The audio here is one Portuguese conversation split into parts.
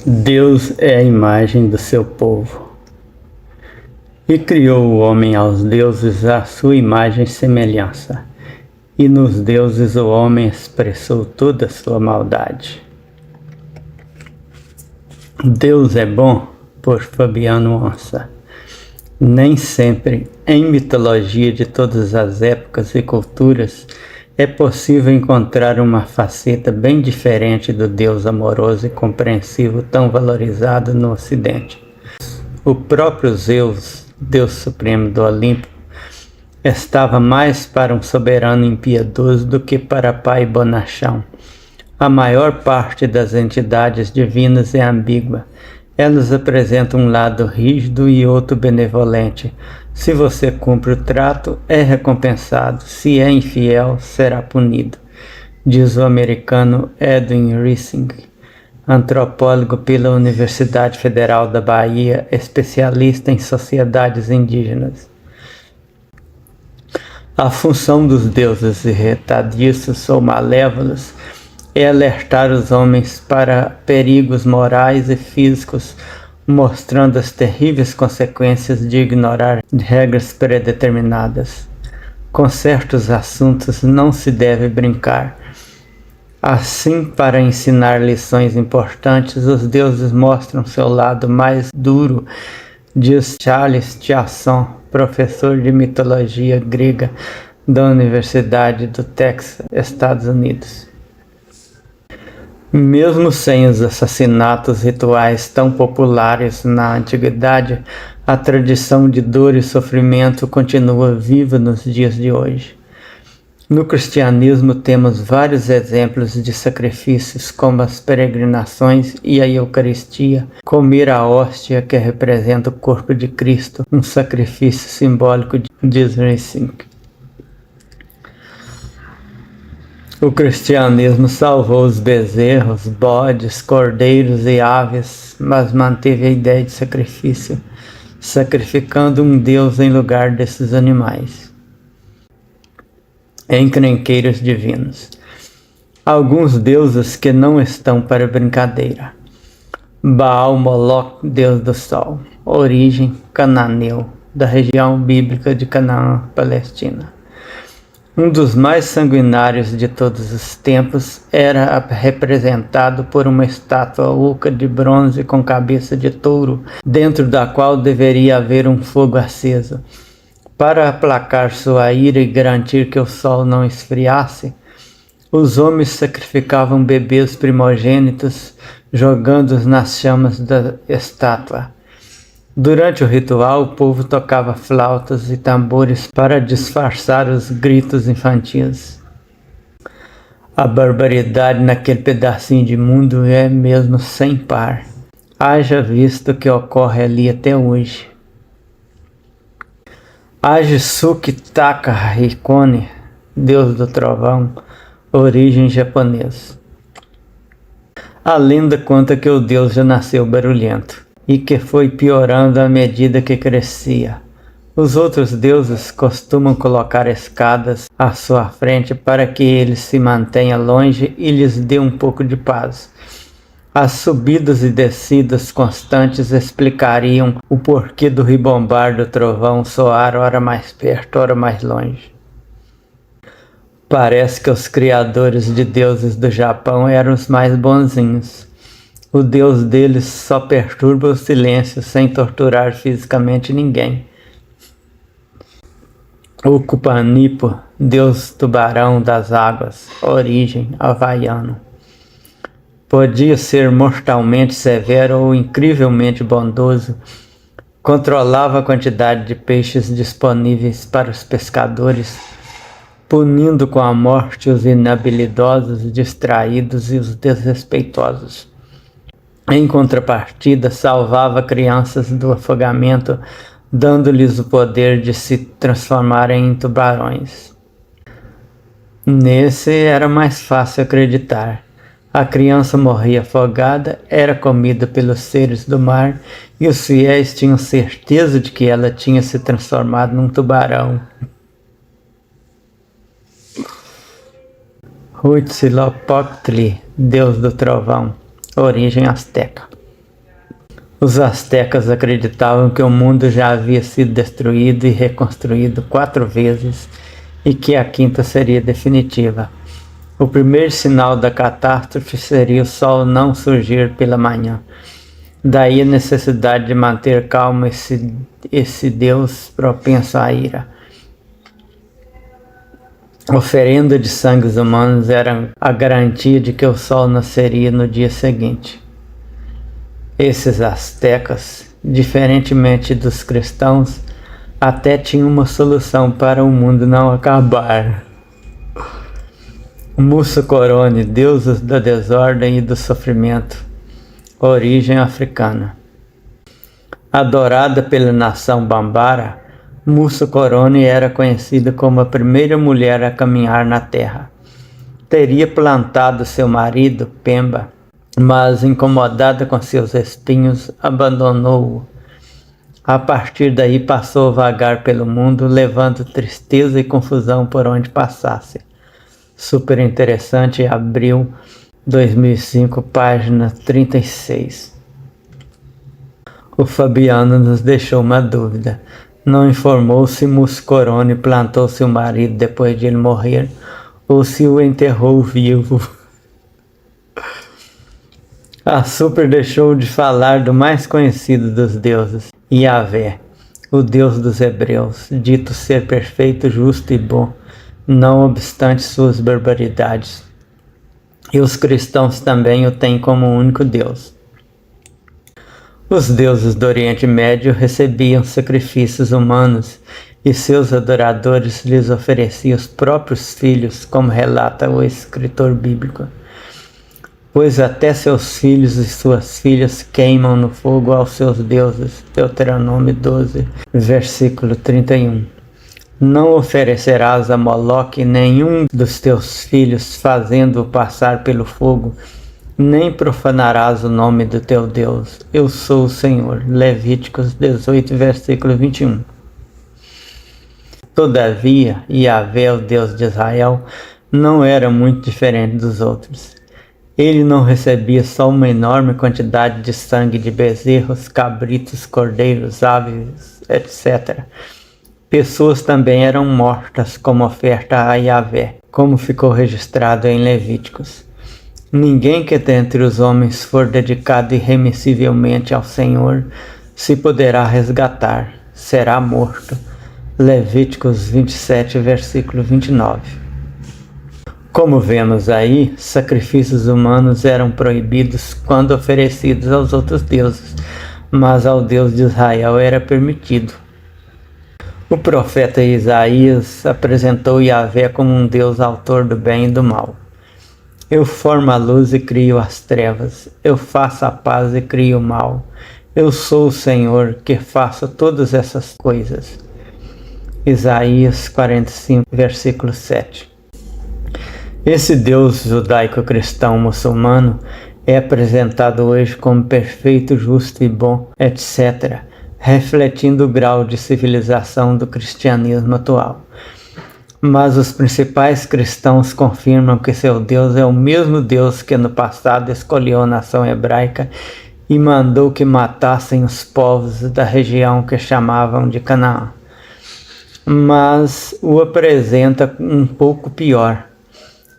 Deus é a imagem do seu povo. E criou o homem aos deuses à sua imagem e semelhança. E nos deuses o homem expressou toda a sua maldade. Deus é bom, por Fabiano Onça. Nem sempre, em mitologia de todas as épocas e culturas, é possível encontrar uma faceta bem diferente do Deus amoroso e compreensivo tão valorizado no Ocidente. O próprio Zeus, Deus Supremo do Olimpo, estava mais para um soberano impiedoso do que para pai bonachão. A maior parte das entidades divinas é ambígua. Elas apresentam um lado rígido e outro benevolente. Se você cumpre o trato, é recompensado. Se é infiel, será punido, diz o americano Edwin Rissing, antropólogo pela Universidade Federal da Bahia, especialista em sociedades indígenas. A função dos deuses irritadiços ou malévolos é alertar os homens para perigos morais e físicos, mostrando as terríveis consequências de ignorar regras predeterminadas. Com certos assuntos não se deve brincar. Assim, para ensinar lições importantes, os deuses mostram seu lado mais duro, diz Charles Chiasson, professor de mitologia grega da Universidade do Texas, Estados Unidos. Mesmo sem os assassinatos rituais tão populares na antiguidade, a tradição de dor e sofrimento continua viva nos dias de hoje. No cristianismo temos vários exemplos de sacrifícios, como as peregrinações e a Eucaristia, comer a hóstia que representa o corpo de Cristo, um sacrifício simbólico, diz Rissing. O cristianismo salvou os bezerros, bodes, cordeiros e aves, mas manteve a ideia de sacrifício, sacrificando um Deus em lugar desses animais. Encrenqueiros divinos. Alguns deuses que não estão para brincadeira. Baal Moloch, deus do sol. Origem cananeu, da região bíblica de Canaã, Palestina. Um dos mais sanguinários de todos os tempos era representado por uma estátua oca de bronze com cabeça de touro, dentro da qual deveria haver um fogo aceso. Para aplacar sua ira e garantir que o sol não esfriasse, os homens sacrificavam bebês primogênitos, jogando-os nas chamas da estátua. Durante o ritual, o povo tocava flautas e tambores para disfarçar os gritos infantis. A barbaridade naquele pedacinho de mundo é mesmo sem par. Haja visto o que ocorre ali até hoje. Ajisuke Takahikone, deus do trovão, origem japonesa. A lenda conta que o deus já nasceu barulhento e que foi piorando à medida que crescia. Os outros deuses costumam colocar escadas à sua frente para que ele se mantenha longe e lhes dê um pouco de paz. As subidas e descidas constantes explicariam o porquê do ribombar do trovão soar ora mais perto, ora mais longe. Parece que os criadores de deuses do Japão eram os mais bonzinhos. O deus deles só perturba o silêncio sem torturar fisicamente ninguém. O Kupanipo, deus tubarão das águas, origem havaiano. Podia ser mortalmente severo ou incrivelmente bondoso. Controlava a quantidade de peixes disponíveis para os pescadores, punindo com a morte os inabilidosos, distraídos e os desrespeitosos. Em contrapartida, salvava crianças do afogamento, dando-lhes o poder de se transformarem em tubarões. Nesse era mais fácil acreditar. A criança morria afogada, era comida pelos seres do mar e os fiéis tinham certeza de que ela tinha se transformado num tubarão. Huitzilopochtli, deus do trovão, origem asteca. Os astecas acreditavam que o mundo já havia sido destruído e reconstruído 4 vezes e que a quinta seria definitiva. O primeiro sinal da catástrofe seria o sol não surgir pela manhã. Daí a necessidade de manter calmo esse Deus propenso à ira. Oferenda de sangues humanos era a garantia de que o sol nasceria no dia seguinte. Esses astecas, diferentemente dos cristãos, até tinham uma solução para o mundo não acabar. Mussocorone, deusa da desordem e do sofrimento, origem africana. Adorada pela nação Bambara, Mussocorone era conhecida como a primeira mulher a caminhar na terra. Teria plantado seu marido, Pemba, mas, incomodada com seus espinhos, abandonou-o. A partir daí passou a vagar pelo mundo, levando tristeza e confusão por onde passasse. Super interessante, abril 2005, página 36. O Fabiano nos deixou uma dúvida. Não informou se Muscorone plantou seu marido depois de ele morrer ou se o enterrou vivo. A Super deixou de falar do mais conhecido dos deuses, Yahvé, o Deus dos hebreus, dito ser perfeito, justo e bom, não obstante suas barbaridades. E os cristãos também o têm como único Deus. Os deuses do Oriente Médio recebiam sacrifícios humanos e seus adoradores lhes ofereciam os próprios filhos, como relata o escritor bíblico. Pois até seus filhos e suas filhas queimam no fogo aos seus deuses. Deuteronômio 12, versículo 31. Não oferecerás a Moloque nenhum dos teus filhos, fazendo-o passar pelo fogo, nem profanarás o nome do teu Deus. Eu sou o Senhor. Levíticos 18, versículo 21. Todavia, Yahvé, o Deus de Israel, não era muito diferente dos outros. Ele não recebia só uma enorme quantidade de sangue de bezerros, cabritos, cordeiros, aves, etc. Pessoas também eram mortas como oferta a Yahvé, como ficou registrado em Levíticos. Ninguém que dentre os homens for dedicado irremissivelmente ao Senhor se poderá resgatar, será morto. Levíticos 27, versículo 29. Como vemos aí, sacrifícios humanos eram proibidos quando oferecidos aos outros deuses, mas ao Deus de Israel era permitido. O profeta Isaías apresentou Yahvé como um Deus autor do bem e do mal. Eu formo a luz e crio as trevas, eu faço a paz e crio o mal. Eu sou o Senhor que faço todas essas coisas. Isaías 45, versículo 7. Esse Deus judaico-cristão muçulmano é apresentado hoje como perfeito, justo e bom, etc., refletindo o grau de civilização do cristianismo atual. Mas os principais cristãos confirmam que seu Deus é o mesmo Deus que no passado escolheu a nação hebraica e mandou que matassem os povos da região que chamavam de Canaã. Mas o apresenta um pouco pior.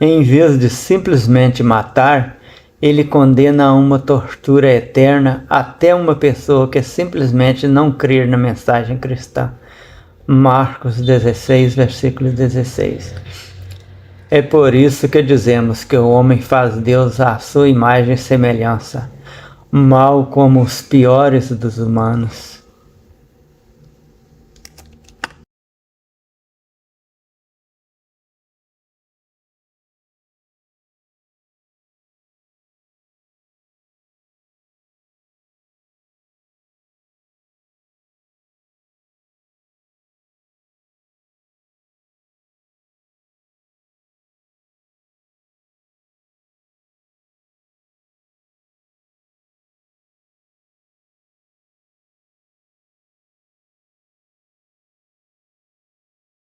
Em vez de simplesmente matar, ele condena a uma tortura eterna até uma pessoa que simplesmente não crer na mensagem cristã. Marcos 16, versículo 16. É por isso que dizemos que o homem faz Deus à sua imagem e semelhança, mal como os piores dos humanos.